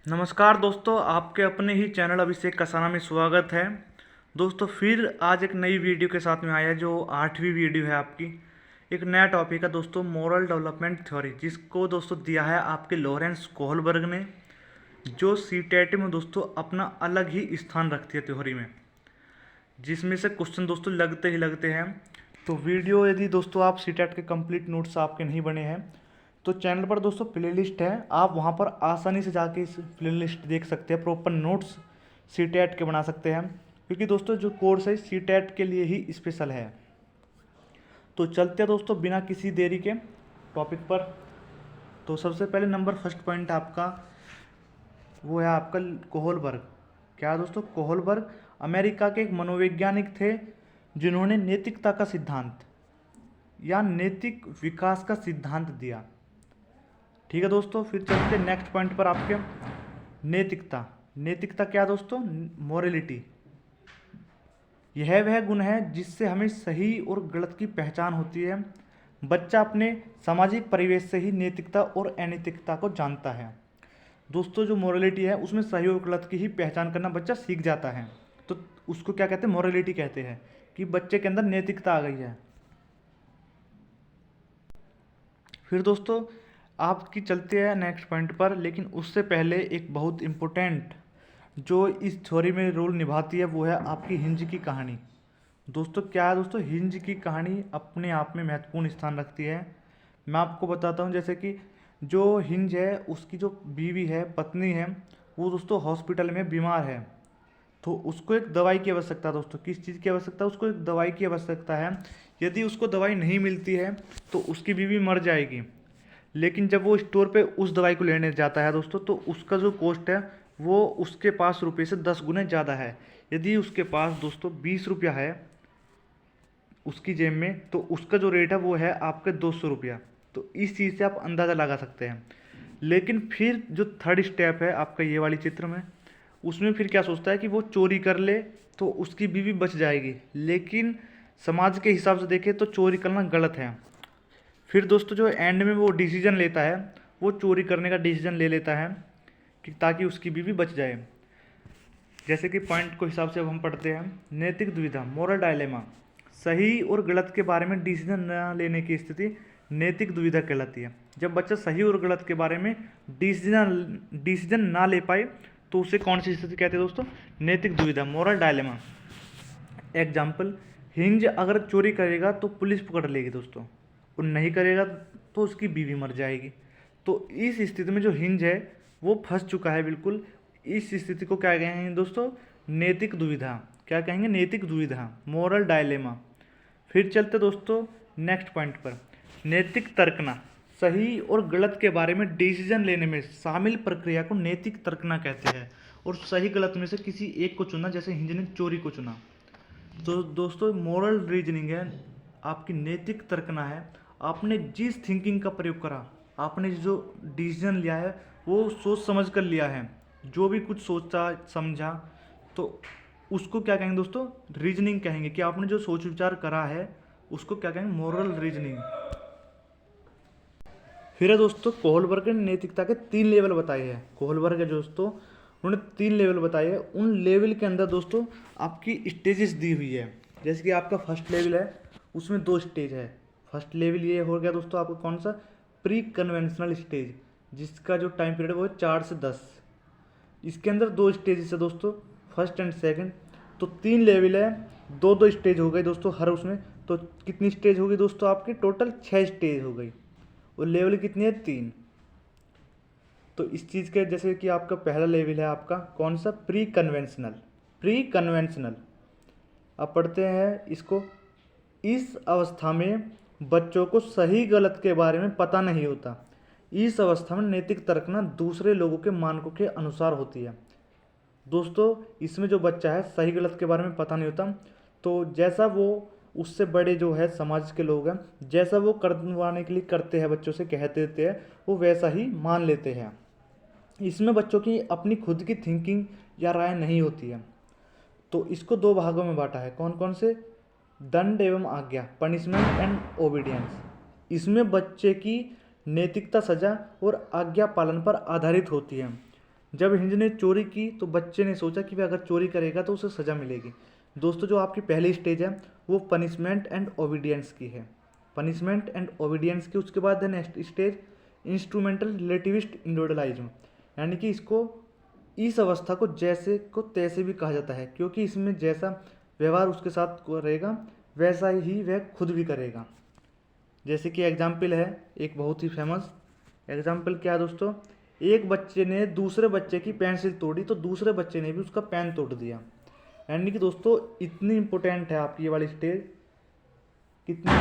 नमस्कार दोस्तों, आपके अपने ही चैनल अभिषेक कसाना में स्वागत है। दोस्तों फिर आज एक नई वीडियो के साथ में आया है, जो 8वीं वीडियो है आपकी। एक नया टॉपिक है दोस्तों, मोरल डेवलपमेंट थ्योरी, जिसको दोस्तों दिया है आपके लॉरेंस कोहलबर्ग ने, जो सीटेट में दोस्तों अपना अलग ही स्थान रखती है थ्योरी में, जिसमें से क्वेश्चन दोस्तों लगते ही लगते हैं। तो वीडियो यदि दोस्तों आप सीटेट के कंप्लीट नोट्स आपके नहीं बने हैं तो चैनल पर दोस्तों प्लेलिस्ट है, आप वहां पर आसानी से जाके इस प्लेलिस्ट देख सकते हैं, प्रॉपर नोट्स सीटेट के बना सकते हैं, क्योंकि दोस्तों जो कोर्स है सीटेट के लिए ही स्पेशल है। तो चलते हैं दोस्तों बिना किसी देरी के टॉपिक पर। तो सबसे पहले नंबर फर्स्ट पॉइंट आपका वो है आपका कोहलबर्ग। क्या है दोस्तों? कोहलबर्ग अमेरिका के एक मनोवैज्ञानिक थे, जिन्होंने नैतिकता का सिद्धांत या नैतिक विकास का सिद्धांत दिया। ठीक है दोस्तों, फिर चलते नेक्स्ट पॉइंट पर आपके। नैतिकता। नैतिकता क्या है दोस्तों? मोरलिटी। यह वह गुण है जिससे हमें सही और गलत की पहचान होती है। बच्चा अपने सामाजिक परिवेश से ही नैतिकता और अनैतिकता को जानता है। दोस्तों जो मोरलिटी है उसमें सही और गलत की ही पहचान करना बच्चा सीख जाता है, तो उसको क्या कहते हैं? मोरलिटी कहते हैं, कि बच्चे के अंदर नैतिकता आ गई है। फिर दोस्तों आपकी चलते हैं नेक्स्ट पॉइंट पर, लेकिन उससे पहले एक बहुत इम्पोर्टेंट जो इस थ्योरी में रोल निभाती है वो है आपकी हिंज की कहानी। दोस्तों क्या है दोस्तों? हिंज की कहानी अपने आप में महत्वपूर्ण स्थान रखती है। मैं आपको बताता हूँ, जैसे कि जो हिंज है उसकी जो बीवी है, पत्नी है, वो दोस्तों हॉस्पिटल में बीमार है, तो उसको एक दवाई की आवश्यकता है। दोस्तों किस चीज़ की आवश्यकता है? उसको एक दवाई की आवश्यकता है। यदि उसको दवाई नहीं मिलती है तो उसकी बीवी मर जाएगी। लेकिन जब वो स्टोर पे उस दवाई को लेने जाता है दोस्तों, तो उसका जो कॉस्ट है वो उसके पास रुपये से 10 गुने ज़्यादा है। यदि उसके पास दोस्तों 20 रुपया है उसकी जेब में, तो उसका जो रेट है वो है आपके 200 रुपया। तो इस चीज़ से आप अंदाज़ा लगा सकते हैं। लेकिन फिर जो थर्ड स्टेप है आपका ये वाली चित्र में, उसमें फिर क्या सोचता है कि वो चोरी कर ले तो उसकी बीवी बच जाएगी। लेकिन समाज के हिसाब से देखें तो चोरी करना गलत है। फिर दोस्तों जो एंड में वो डिसीजन लेता है, वो चोरी करने का डिसीजन ले लेता है कि ताकि उसकी बीवी बच जाए। जैसे कि पॉइंट को हिसाब से अब हम पढ़ते हैं। नैतिक दुविधा, मोरल डायलेमा। सही और गलत के बारे में डिसीजन न लेने की स्थिति नैतिक दुविधा कहलाती है। जब बच्चा सही और गलत के बारे में डिसीजन ना ले पाए तो उसे कौन सी स्थिति कहते हैं दोस्तों? नैतिक दुविधा, मोरल डायलेमा। एग्जाम्पल, हिंज अगर चोरी करेगा तो पुलिस पकड़ लेगी दोस्तों, और नहीं करेगा तो उसकी बीवी मर जाएगी। तो इस स्थिति में जो हिंज है वो फंस चुका है बिल्कुल। इस स्थिति को क्या कहेंगे दोस्तों? नैतिक दुविधा। क्या कहेंगे? नैतिक दुविधा, मोरल डायलेमा। फिर चलते दोस्तों नेक्स्ट पॉइंट पर। नैतिक तर्कना। सही और गलत के बारे में डिसीजन लेने में शामिल प्रक्रिया को नैतिक तर्कना कहते हैं, और सही गलत में से किसी एक को चुनना, जैसे हिंज ने चोरी को चुना। तो दोस्तों मोरल रीजनिंग है, आपकी नैतिक तर्कना है। आपने जिस थिंकिंग का प्रयोग करा, आपने जो डिसीजन लिया है वो सोच समझ कर लिया है, जो भी कुछ सोचा समझा, तो उसको क्या कहेंगे दोस्तों? रीजनिंग कहेंगे। कि आपने जो सोच विचार करा है उसको क्या कहेंगे? Moral reasoning. फिर है दोस्तों कोहलबर्ग ने नैतिकता के 3 लेवल बताए हैं। कोहलबर्ग है दोस्तों, उन्होंने 3 लेवल बताए हैं। उन लेवल के अंदर दोस्तों आपकी स्टेजेस दी हुई है। जैसे कि आपका फर्स्ट लेवल है, उसमें 2 स्टेज है। फर्स्ट लेवल ये हो गया दोस्तों आपका कौन सा? प्री कन्वेंशनल स्टेज, जिसका जो टाइम पीरियड है वो है 4 से 10। इसके अंदर 2 स्टेजेस है दोस्तों, फर्स्ट एंड सेकंड। तो 3 लेवल है, 2-2 स्टेज हो गई दोस्तों हर उसमें। तो कितनी स्टेज होगी दोस्तों? आपकी टोटल 6 स्टेज हो गई, और लेवल कितनी है? 3। तो इस चीज़ के जैसे कि आपका पहला लेवल है आपका कौन सा? Pre conventional. प्री कन्वेंशनल, अब पढ़ते हैं इसको। इस अवस्था में बच्चों को सही गलत के बारे में पता नहीं होता। इस अवस्था में नैतिक तर्कना दूसरे लोगों के मानकों के अनुसार होती है। दोस्तों इसमें जो बच्चा है सही गलत के बारे में पता नहीं होता, तो जैसा वो उससे बड़े जो है समाज के लोग हैं, जैसा वो करवाने के लिए करते हैं, बच्चों से कह देते हैं, वो वैसा ही मान लेते हैं। इसमें बच्चों की अपनी खुद की थिंकिंग या राय नहीं होती है। तो इसको 2 भागों में बांटा है। कौन कौन से? दंड एवं आज्ञा, पनिशमेंट एंड ओबीडियंस। इसमें बच्चे की नैतिकता सजा और आज्ञा पालन पर आधारित होती है। जब हिंज ने चोरी की तो बच्चे ने सोचा कि वह अगर चोरी करेगा तो उसे सज़ा मिलेगी। दोस्तों जो आपकी पहली स्टेज है वो पनिशमेंट एंड ओबीडियंस की है, पनिशमेंट एंड ओबीडियंस की। उसके बाद है नेक्स्ट स्टेज इंस्ट्रूमेंटल रिलेटिविस्ट इंडिविजुअलिज्म, यानी कि इसको इस अवस्था को जैसे को तैसे भी कहा जाता है, क्योंकि इसमें जैसा व्यवहार उसके साथ करेगा वैसा ही वह खुद भी करेगा। जैसे कि एग्जाम्पल है एक बहुत ही फेमस एग्जाम्पल, क्या है दोस्तों, एक बच्चे ने दूसरे बच्चे की पेंसिल तोड़ी तो दूसरे बच्चे ने भी उसका पेन तोड़ दिया। यानी कि दोस्तों इतनी इम्पोर्टेंट है आपकी ये वाली स्टेज, कितनी।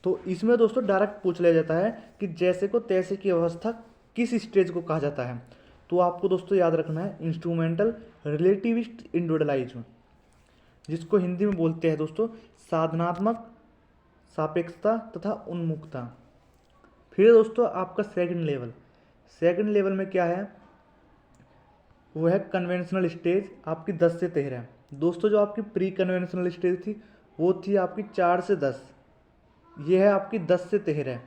तो इसमें दोस्तों डायरेक्ट पूछ लिया जाता है कि जैसे को तैसे की अवस्था किस स्टेज को कहा जाता है। तो आपको दोस्तों याद रखना है इंस्ट्रूमेंटल रिलेटिविस्ट इंडिविजुअलिज्म, जिसको हिंदी में बोलते हैं दोस्तों साधनात्मक सापेक्षता तथा उन्मुखता। फिर दोस्तों आपका सेकंड लेवल में क्या है, वो है कन्वेंशनल स्टेज आपकी 10 से 13। दोस्तों जो आपकी प्री कन्वेंशनल स्टेज थी वो थी आपकी 4 से 10, ये है आपकी 10 से 13,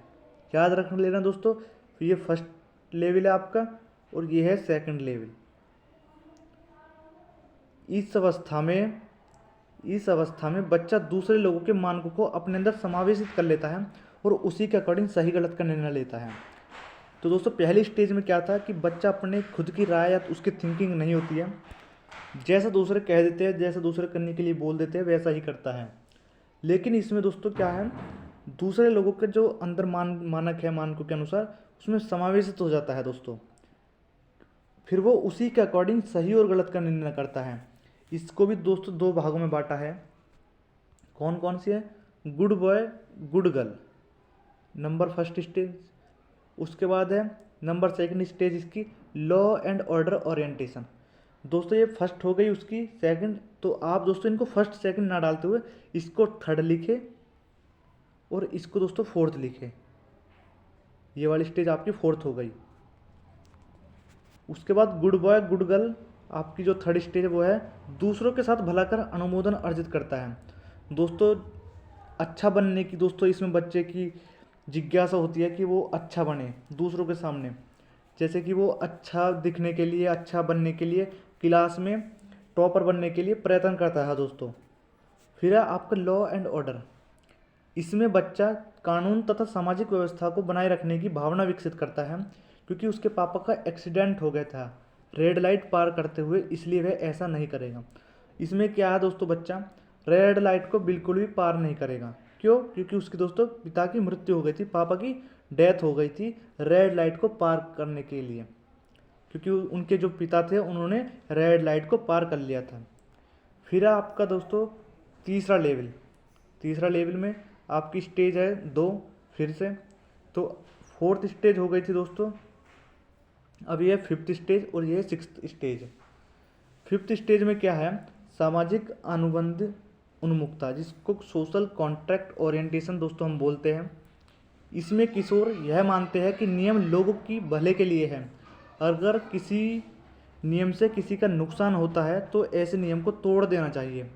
याद रख लेना दोस्तों। ये फर्स्ट लेवल है आपका और ये है सेकंड लेवल। इस अवस्था में बच्चा दूसरे लोगों के मानकों को अपने अंदर समावेशित कर लेता है और उसी के अकॉर्डिंग सही गलत का निर्णय लेता है। तो दोस्तों पहली स्टेज में क्या था कि बच्चा अपने खुद की राय या उसकी थिंकिंग नहीं होती है, जैसा दूसरे कह देते हैं, जैसा दूसरे करने के लिए बोल देते हैं वैसा ही करता है। लेकिन इसमें दोस्तों क्या है, दूसरे लोगों के जो अंदर मानक है मानकों के अनुसार उसमें समावेशित हो जाता है दोस्तों, फिर वो उसी के अकॉर्डिंग सही और गलत का निर्णय करता है। इसको भी दोस्तों 2 भागों में बांटा है, कौन कौन सी है, good boy good girl, number first stage. उसके बाद है नंबर सेकंड स्टेज इसकी लॉ एंड ऑर्डर ओरिएंटेशन। दोस्तों ये फर्स्ट हो गई उसकी, सेकंड, तो आप दोस्तों इनको फर्स्ट सेकंड ना डालते हुए इसको थर्ड लिखे और इसको दोस्तों फोर्थ लिखे, ये वाली स्टेज आपकी फोर्थ हो गई। उसके बाद गुड बॉय गुड गर्ल आपकी जो थर्ड स्टेज है वो है दूसरों के साथ भला कर अनुमोदन अर्जित करता है। दोस्तों अच्छा बनने की दोस्तों इसमें बच्चे की जिज्ञासा होती है कि वो अच्छा बने दूसरों के सामने, जैसे कि वो अच्छा दिखने के लिए, अच्छा बनने के लिए, क्लास में टॉपर बनने के लिए प्रयत्न करता है दोस्तों। फिर है आपका लॉ एंड ऑर्डर, इसमें बच्चा कानून तथा सामाजिक व्यवस्था को बनाए रखने की भावना विकसित करता है, क्योंकि उसके पापा का एक्सीडेंट हो गया था रेड लाइट पार करते हुए, इसलिए वह ऐसा नहीं करेगा। इसमें क्या है दोस्तों, बच्चा रेड लाइट को बिल्कुल भी पार नहीं करेगा। क्यों? क्योंकि उसके दोस्तों पिता की मृत्यु हो गई थी, पापा की डेथ हो गई थी रेड लाइट को पार करने के लिए, क्योंकि उनके जो पिता थे उन्होंने रेड लाइट को पार कर लिया था। फिर आपका दोस्तों तीसरा लेवल में आपकी स्टेज है 2 फिर से, तो फोर्थ स्टेज हो गई थी दोस्तों, अब ये 5th स्टेज और ये 6th स्टेज। 5th स्टेज में क्या है, सामाजिक अनुबंध उन्मुखता, जिसको सोशल कॉन्ट्रैक्ट ओरिएंटेशन दोस्तों हम बोलते हैं। इसमें किशोर यह मानते हैं कि नियम लोगों की भले के लिए है, अगर किसी नियम से किसी का नुकसान होता है तो ऐसे नियम को तोड़ देना चाहिए।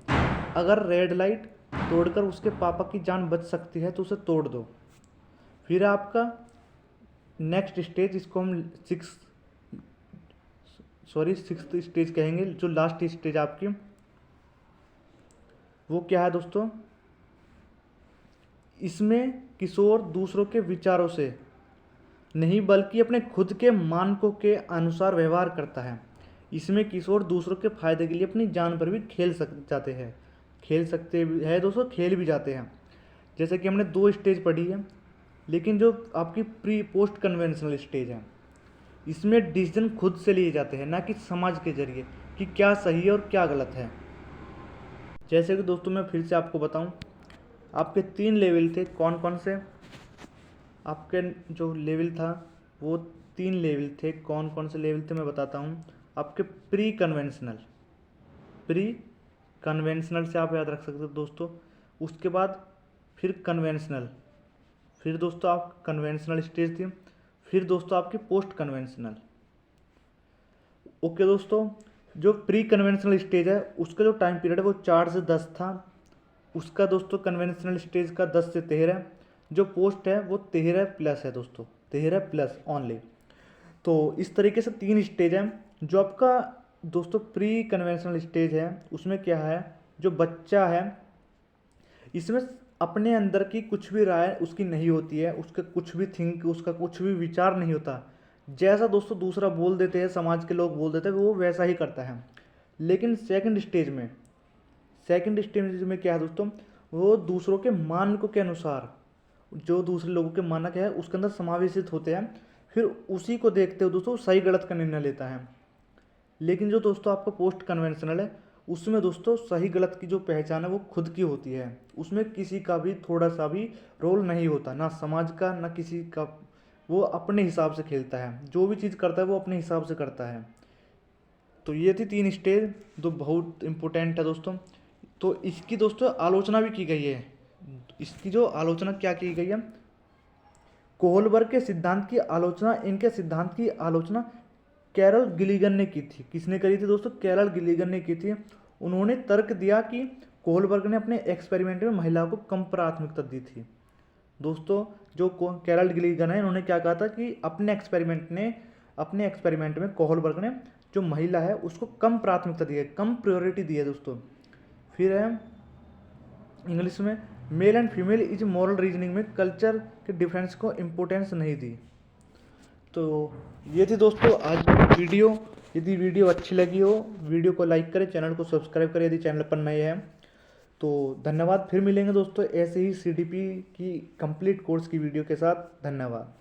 अगर रेड लाइट तोड़कर उसके पापा की जान बच सकती है तो उसे तोड़ दो। फिर आपका नेक्स्ट स्टेज, इसको हम सिक्स्थ स्टेज कहेंगे, जो लास्ट स्टेज आपकी, वो क्या है दोस्तों, इसमें किशोर दूसरों के विचारों से नहीं बल्कि अपने खुद के मानकों के अनुसार व्यवहार करता है। इसमें किशोर दूसरों के फायदे के लिए अपनी जान पर भी खेल सकते हैं। जैसे कि हमने 2 स्टेज पढ़ी है, लेकिन जो आपकी प्री पोस्ट कन्वेंशनल स्टेज है इसमें डिसीजन खुद से लिए जाते हैं, ना कि समाज के जरिए कि क्या सही है और क्या गलत है। जैसे कि दोस्तों मैं फिर से आपको बताऊं, आपके 3 लेवल थे, कौन कौन से, आपके जो लेवल था वो 3 लेवल थे, कौन कौन से लेवल थे मैं बताता हूँ। आपके प्री कन्वेंशनल से आप याद रख सकते हो दोस्तों, उसके बाद फिर कन्वेंशनल, फिर दोस्तों आप कन्वेंशनल स्टेज थी, फिर दोस्तों आपकी पोस्ट कन्वेंशनल। ओके दोस्तों, जो प्री कन्वेंशनल स्टेज है उसका जो टाइम पीरियड है वो 4 से 10 था, उसका दोस्तों कन्वेंशनल स्टेज का 10 से 13, जो पोस्ट है वो 13 प्लस है दोस्तों, 13 प्लस ओनली। तो इस तरीके से 3 स्टेज हैं। जो आपका दोस्तों प्री कन्वेंशनल स्टेज है, उसमें क्या है, जो बच्चा है इसमें अपने अंदर की कुछ भी राय उसकी नहीं होती है, उसका कुछ भी उसका कुछ भी विचार नहीं होता। जैसा दोस्तों दूसरा बोल देते हैं, समाज के लोग बोल देते हैं, वो वैसा ही करता है। लेकिन सेकंड स्टेज में क्या है दोस्तों, वो दूसरों के मानकों के अनुसार, जो दूसरे लोगों के मानक है उसके अंदर समावेशित होते हैं, फिर उसी को देखते हुए दोस्तों सही गलत का निर्णय लेता है। लेकिन जो दोस्तों आपका पोस्ट कन्वेंशनल है, उसमें दोस्तों सही गलत की जो पहचान है वो खुद की होती है। उसमें किसी का भी थोड़ा सा भी रोल नहीं होता, ना समाज का ना किसी का। वो अपने हिसाब से खेलता है, जो भी चीज़ करता है वो अपने हिसाब से करता है। तो ये थी 3 स्टेज, जो बहुत इम्पोर्टेंट है दोस्तों। तो इसकी दोस्तों आलोचना भी की गई है। इसकी जो आलोचना क्या की गई है, कोहलबर्ग के सिद्धांत की आलोचना, इनके सिद्धांत की आलोचना कैरल गिलिगन ने की थी। किसने करी थी दोस्तों? कैरल गिलिगन ने की थी। उन्होंने तर्क दिया कि कोहलबर्ग ने अपने एक्सपेरिमेंट में महिलाओं को कम प्राथमिकता दी थी। दोस्तों जो कैरल गिलिगन है, इन्होंने क्या कहा था कि अपने एक्सपेरिमेंट में कोहलबर्ग ने जो महिला है उसको कम प्राथमिकता दी है, कम प्रायोरिटी दी है दोस्तों। फिर है इंग्लिश में, male and female is moral reasoning में कल्चर के डिफरेंस को इम्पोर्टेंस नहीं दी। तो ये थी दोस्तों आज की वीडियो। यदि वीडियो अच्छी लगी हो, वीडियो को लाइक करें, चैनल को सब्सक्राइब करें यदि चैनल पर नए हैं। तो धन्यवाद, फिर मिलेंगे दोस्तों ऐसे ही CDP की कंप्लीट कोर्स की वीडियो के साथ। धन्यवाद।